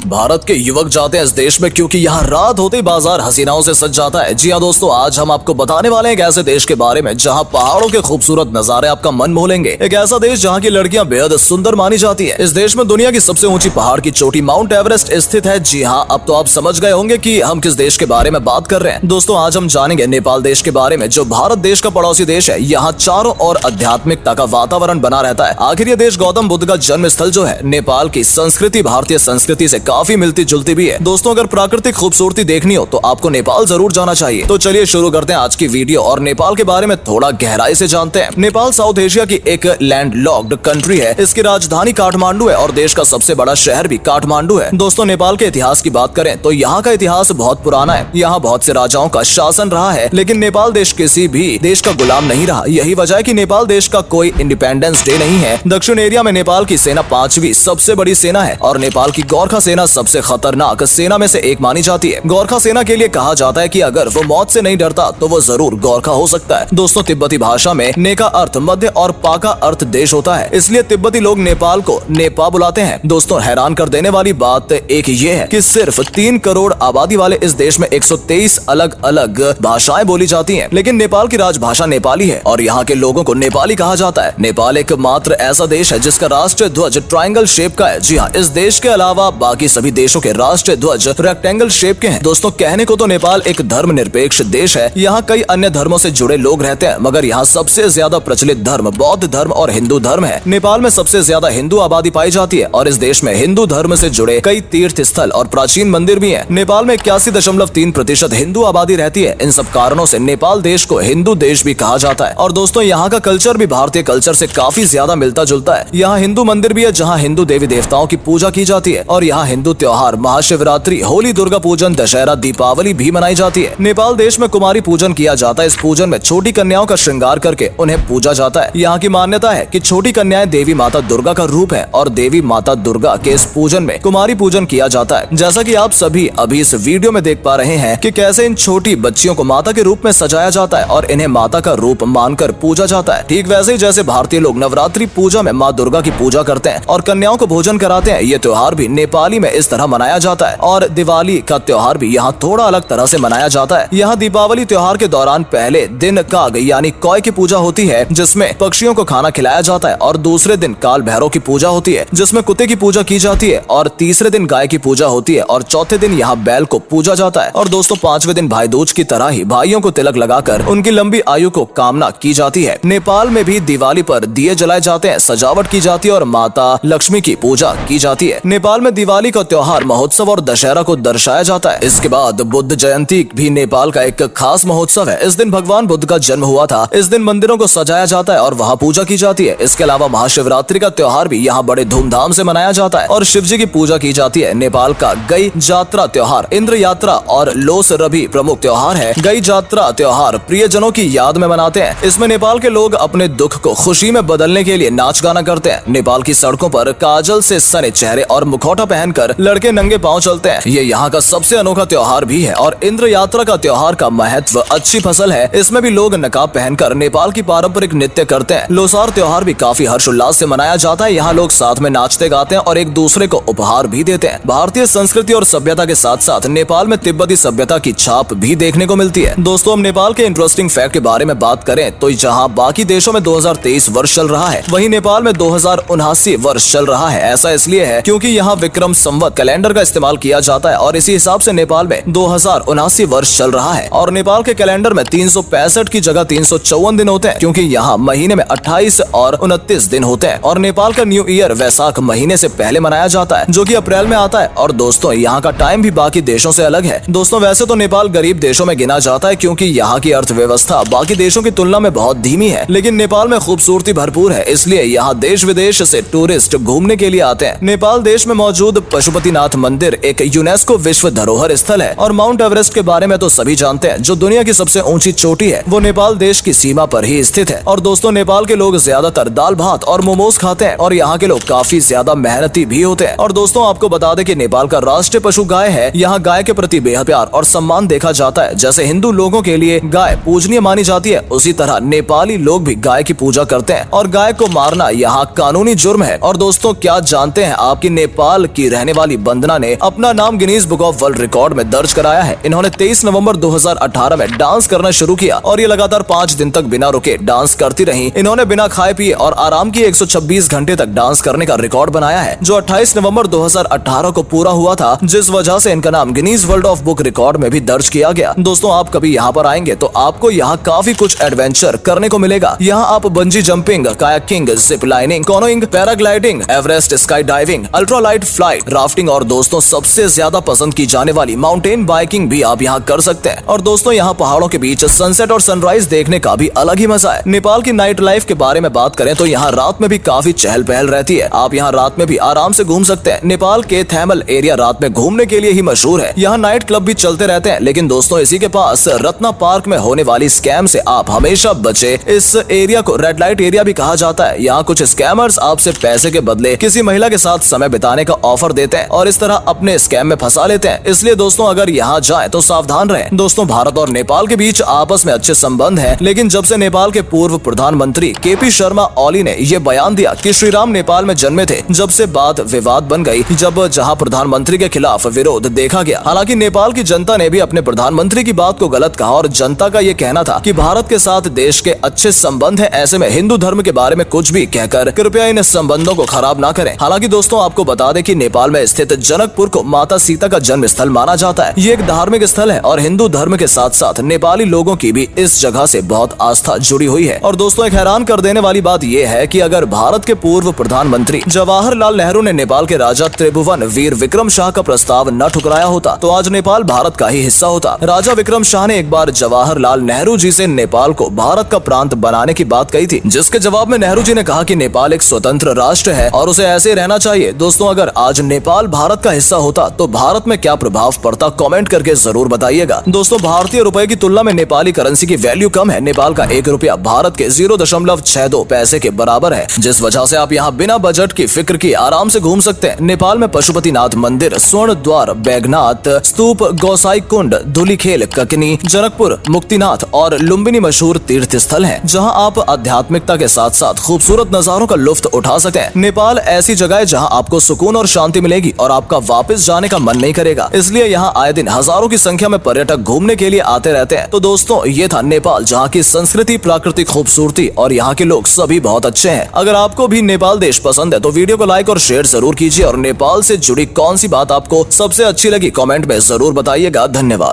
भारत के युवक जाते हैं इस देश में क्योंकि यहाँ रात होते ही बाजार हसीनाओं से सज जाता है। जी हाँ दोस्तों, आज हम आपको बताने वाले हैं एक ऐसे देश के बारे में जहाँ पहाड़ों के खूबसूरत नजारे आपका मन मोह लेंगे। एक ऐसा देश जहाँ की लड़कियां बेहद सुंदर मानी जाती है। इस देश में दुनिया की सबसे ऊंची पहाड़ की चोटी माउंट एवरेस्ट स्थित है। जी हाँ, अब तो आप समझ गए होंगे कि हम किस देश के बारे में बात कर रहे हैं। दोस्तों, आज हम जानेंगे नेपाल देश के बारे में, जो भारत देश का पड़ोसी देश है। यहाँ चारों ओर आध्यात्मिकता का वातावरण बना रहता है। आखिर ये देश गौतम बुद्ध का जन्म स्थल जो है, नेपाल की संस्कृति भारतीय संस्कृति से काफी मिलती जुलती भी है। दोस्तों, अगर प्राकृतिक खूबसूरती देखनी हो तो आपको नेपाल जरूर जाना चाहिए। तो चलिए शुरू करते हैं आज की वीडियो और नेपाल के बारे में थोड़ा गहराई से जानते हैं। नेपाल साउथ एशिया की एक लैंडलॉक्ड कंट्री है। इसकी राजधानी काठमांडू है और देश का सबसे बड़ा शहर भी काठमांडू है। दोस्तों, नेपाल के इतिहास की बात करें तो यहाँ का इतिहास बहुत पुराना है। यहाँ बहुत से राजाओं का शासन रहा है, लेकिन नेपाल देश किसी भी देश का गुलाम नहीं रहा। यही वजह है कि नेपाल देश का कोई इंडिपेंडेंस डे नहीं है। दक्षिण एरिया में नेपाल की सेना 5वीं सबसे बड़ी सेना है और नेपाल की गोरखा सेना सबसे खतरनाक सेना में से एक मानी जाती है। गोरखा सेना के लिए कहा जाता है कि अगर वो मौत से नहीं डरता तो वो जरूर गोरखा हो सकता है। दोस्तों, तिब्बती भाषा में ने का अर्थ मध्य और पा का अर्थ देश होता है, इसलिए तिब्बती लोग नेपाल को नेपा बुलाते हैं। दोस्तों, हैरान कर देने वाली बात एक ये है कि सिर्फ 3 करोड़ आबादी वाले इस देश में 123 अलग अलग भाषाएं बोली जाती हैं, लेकिन नेपाल की राजभाषा नेपाली है और यहाँ के लोगों को नेपाली कहा जाता है। नेपाल एकमात्र ऐसा देश है जिसका राष्ट्रीय ध्वज ट्रायंगल शेप का है। जी हाँ, इस देश के अलावा बाकी सभी देशों के राष्ट्रीय ध्वज रेक्टेंगल शेप के हैं। दोस्तों, कहने को तो नेपाल एक धर्मनिरपेक्ष देश है। यहाँ कई अन्य धर्मों से जुड़े लोग रहते हैं, मगर यहाँ सबसे ज्यादा प्रचलित धर्म बौद्ध धर्म और हिंदू धर्म है। नेपाल में सबसे ज्यादा हिंदू आबादी पाई जाती है और इस देश में हिंदू धर्म से जुड़े कई तीर्थ स्थल और प्राचीन मंदिर भी हैं। नेपाल में 81.3% हिंदू आबादी रहती है। इन सब कारणों से नेपाल देश को हिंदू देश भी कहा जाता है। और दोस्तों, यहाँ का कल्चर भी भारतीय कल्चर से काफी ज्यादा मिलता जुलता है। यहाँ हिंदू मंदिर भी है जहाँ हिंदू देवी देवताओं की पूजा की जाती है और यहाँ हिंदू त्योहार महाशिवरात्रि, होली, दुर्गा पूजन, दशहरा, दीपावली भी मनाई जाती है। नेपाल देश में कुमारी पूजन किया जाता है। इस पूजन में छोटी कन्याओं का श्रृंगार करके उन्हें पूजा जाता है। यहाँ की मान्यता है कि छोटी कन्याएं देवी माता दुर्गा का रूप है और देवी माता दुर्गा के इस पूजन में कुमारी पूजन किया जाता है। जैसा कि आप सभी अभी इस वीडियो में देख पा रहे हैं कि कैसे इन छोटी बच्चियों को माता के रूप में सजाया जाता है और इन्हें माता का रूप मानकर पूजा जाता है। ठीक वैसे ही जैसे भारतीय लोग नवरात्रि पूजा में माँ दुर्गा की पूजा करते हैं और कन्याओं को भोजन कराते हैं, ये त्योहार भी नेपाली में इस तरह मनाया जाता है। और दिवाली का त्योहार भी यहाँ थोड़ा अलग तरह से मनाया जाता है। यहाँ दीपावली त्योहार के दौरान पहले दिन काग यानी कौए की पूजा होती है, जिसमें पक्षियों को खाना खिलाया जाता है और दूसरे दिन काल भैरव की पूजा होती है, जिसमें कुत्ते की पूजा की जाती है और तीसरे दिन गाय की पूजा होती है और चौथे दिन यहाँ बैल को पूजा जाता है। और दोस्तों, 5वें दिन भाई दूज की तरह ही भाइयों को तिलक लगाकर उनकी लंबी आयु को कामना की जाती है। नेपाल में भी दिवाली पर दिए जलाए जाते हैं, सजावट की जाती है और माता लक्ष्मी की पूजा की जाती है। नेपाल में दिवाली का त्योहार महोत्सव और दशहरा को दर्शाया जाता है। इसके बाद बुद्ध जयंती भी नेपाल का एक खास महोत्सव है। इस दिन भगवान बुद्ध का जन्म हुआ था। इस दिन मंदिरों को सजाया जाता है और वहाँ पूजा की जाती है। इसके अलावा महाशिवरात्रि का त्योहार भी यहाँ बड़े धूमधाम से मनाया जाता है और शिव जी की पूजा की जाती है। नेपाल का गई जात्रा त्योहार, इंद्र यात्रा और लोस रवि प्रमुख त्योहार है। गई जात्रा त्योहार प्रियजनों की याद में मनाते हैं। इसमें नेपाल के लोग अपने दुख को खुशी में बदलने के लिए नाच गाना करते हैं। नेपाल की सड़कों पर काजल से सने चेहरे और मुखौटा पहनकर लड़के नंगे पांव चलते हैं। ये यहाँ का सबसे अनोखा त्योहार भी है। और इंद्र यात्रा का त्योहार का महत्व अच्छी फसल है। इसमें भी लोग नकाब पहनकर नेपाल की पारंपरिक नृत्य करते हैं। लोसार त्योहार भी काफी हर्षोल्लास से मनाया जाता है। यहाँ लोग साथ में नाचते गाते हैं और एक दूसरे को उपहार भी देते हैं। भारतीय संस्कृति और सभ्यता के साथ साथ नेपाल में तिब्बती सभ्यता की छाप भी देखने को मिलती है। दोस्तों, हम नेपाल के इंटरेस्टिंग फैक्ट के बारे में बात करें तो जहाँ बाकी देशों में 2023 वर्ष चल रहा है, वहीं नेपाल में 2079 वर्ष चल रहा है। ऐसा इसलिए है क्योंकि यहाँ विक्रम संवत कैलेंडर का इस्तेमाल किया जाता है और इसी हिसाब से नेपाल में 2079 वर्ष चल रहा है। और नेपाल के कैलेंडर में 365 की जगह 354 दिन होते हैं, क्योंकि यहाँ महीने में 28 और 29 दिन होते हैं। और नेपाल का न्यू ईयर वैसाख महीने से पहले मनाया जाता है, जो कि अप्रैल में आता है। और दोस्तों, यहाँ का टाइम भी बाकी देशों से अलग है। दोस्तों, वैसे तो नेपाल गरीब देशों में गिना जाता है क्योंकि यहाँ की अर्थव्यवस्था बाकी देशों की तुलना में बहुत धीमी है, लेकिन नेपाल में खूबसूरती भरपूर है, इसलिए यहाँ देश विदेश से टूरिस्ट घूमने के लिए आते हैं। नेपाल देश में मौजूद पशुपतिनाथ मंदिर एक यूनेस्को विश्व धरोहर स्थल है। और माउंट एवरेस्ट के बारे में तो सभी जानते हैं, जो दुनिया की सबसे ऊंची चोटी है, वो नेपाल देश की सीमा पर ही स्थित है। और दोस्तों, नेपाल के लोग ज्यादातर दाल भात और मोमोज खाते हैं और यहाँ के लोग काफी ज्यादा मेहनती भी होते हैं। और दोस्तों, आपको बता दें कि नेपाल का राष्ट्रीय पशु गाय है। यहाँ गाय के प्रति बेहद प्यार और सम्मान देखा जाता है। जैसे हिंदू लोगों के लिए गाय पूजनीय मानी जाती है, उसी तरह नेपाली लोग भी गाय की पूजा करते हैं और गाय को मारना यहाँ कानूनी जुर्म है। और दोस्तों, क्या जानते हैं आप कि नेपाल की रहने वाली वंदना ने अपना नाम Guinness book of world record में दर्ज कराया है। इन्होंने 23 नवंबर 2018 में डांस करना शुरू किया और ये लगातार 5 दिन तक बिना रुके डांस करती रही। इन्होंने बिना खाए पिए और आराम किए 126 घंटे तक डांस करने का रिकॉर्ड बनाया है, जो 28 नवंबर 2018 को पूरा हुआ था, जिस वजह से इनका नाम Guinness world of book record में भी दर्ज किया गया। दोस्तों, आप कभी यहाँ पर आएंगे तो आपको यहाँ काफी कुछ एडवेंचर करने को मिलेगा। यहाँ आप bungee jumping, kayaking, zip lining, canoeing, paragliding, Everest sky diving, ultralight flight, rafting और दोस्तों सबसे ज्यादा पसंद की जाने वाली माउंटेन बाइकिंग भी आप यहाँ कर सकते हैं। और दोस्तों, यहाँ पहाड़ों के बीच सनसेट और सनराइज देखने का भी अलग ही मजा है। नेपाल की नाइट लाइफ के बारे में बात करें तो यहाँ रात में भी काफी चहल पहल रहती है। आप यहाँ रात में भी आराम से घूम सकते हैं। नेपाल के थैमल एरिया रात में घूमने के लिए ही मशहूर है। यहाँ नाइट क्लब भी चलते रहते हैं, लेकिन दोस्तों इसी के पास रत्ना पार्क में होने वाली स्कैम से आप हमेशा बचे। इस एरिया को रेड लाइट एरिया भी कहा जाता है। यहाँ कुछ स्कैमर्स आपसे पैसे के बदले किसी महिला के साथ समय बिताने का ऑफर देते हैं और इस तरह अपने स्कैम में फंसा लेते हैं। इसलिए दोस्तों, अगर यहाँ जाएं तो सावधान रहें। दोस्तों, भारत और नेपाल के बीच आपस में अच्छे संबंध हैं, लेकिन जब से नेपाल के पूर्व प्रधानमंत्री केपी शर्मा ओली ने ये बयान दिया कि श्री राम नेपाल में जन्मे थे, जब से बात विवाद बन गई, जब जहां प्रधानमंत्री के खिलाफ विरोध देखा गया। हालांकि नेपाल की जनता ने भी अपने प्रधानमंत्री की बात को गलत कहा और जनता का ये कहना था कि भारत के साथ देश के अच्छे संबंध है, ऐसे में हिंदू धर्म के बारे में कुछ भी कहकर कृपया इन संबंधों को खराब ना करें। हालांकि दोस्तों, आपको बता दें कि नेपाल में स्थित जनकपुर को माता सीता का जन्म स्थल माना जाता है। ये एक धार्मिक स्थल है और हिंदू धर्म के साथ साथ नेपाली लोगों की भी इस जगह से बहुत आस्था जुड़ी हुई है। और दोस्तों, एक हैरान कर देने वाली बात यह है कि अगर भारत के पूर्व प्रधानमंत्री जवाहरलाल नेहरू ने नेपाल के राजा त्रिभुवन वीर विक्रम शाह का प्रस्ताव न ठुकराया होता तो आज नेपाल भारत का ही हिस्सा होता। राजा विक्रम शाह ने एक बार जवाहरलाल नेहरू जी से नेपाल को भारत का प्रांत बनाने की बात कही थी, जिसके जवाब में नेहरू जी ने कहा कि नेपाल एक स्वतंत्र राष्ट्र है और उसे ऐसे रहना चाहिए। दोस्तों, अगर आज नेपाल भारत का हिस्सा होता तो भारत में क्या प्रभाव पड़ता, कमेंट करके जरूर बताइएगा। दोस्तों, भारतीय रुपए की तुलना में नेपाली करेंसी की वैल्यू कम है। नेपाल का 1 रुपया भारत के 0.62 पैसे के बराबर है, जिस वजह से आप यहाँ बिना बजट की फिक्र की आराम से घूम सकते हैं। नेपाल में पशुपतिनाथ मंदिर, स्वर्ण द्वार, बैगनाथ स्तूप, गोसाई कुंड, धुलीखेल, ककनी, जनकपुर, मुक्तिनाथ और लुम्बिनी मशहूर तीर्थ स्थल है, जहाँ आप आध्यात्मिकता के साथ साथ खूबसूरत नजारों का लुत्फ उठा सकते हैं। नेपाल ऐसी जगह है जहाँ आपको सुकून और शांति मिलेगी और आपका वापस जाने का मन नहीं करेगा। इसलिए यहाँ आए दिन हजारों की संख्या में पर्यटक घूमने के लिए आते रहते हैं। तो दोस्तों, ये था नेपाल, जहाँ की संस्कृति, प्राकृतिक खूबसूरती और यहाँ के लोग सभी बहुत अच्छे हैं। अगर आपको भी नेपाल देश पसंद है तो वीडियो को लाइक और शेयर जरूर कीजिए और नेपाल से जुड़ी कौन सी बात आपको सबसे अच्छी लगी कमेंट में जरूर बताइएगा। धन्यवाद।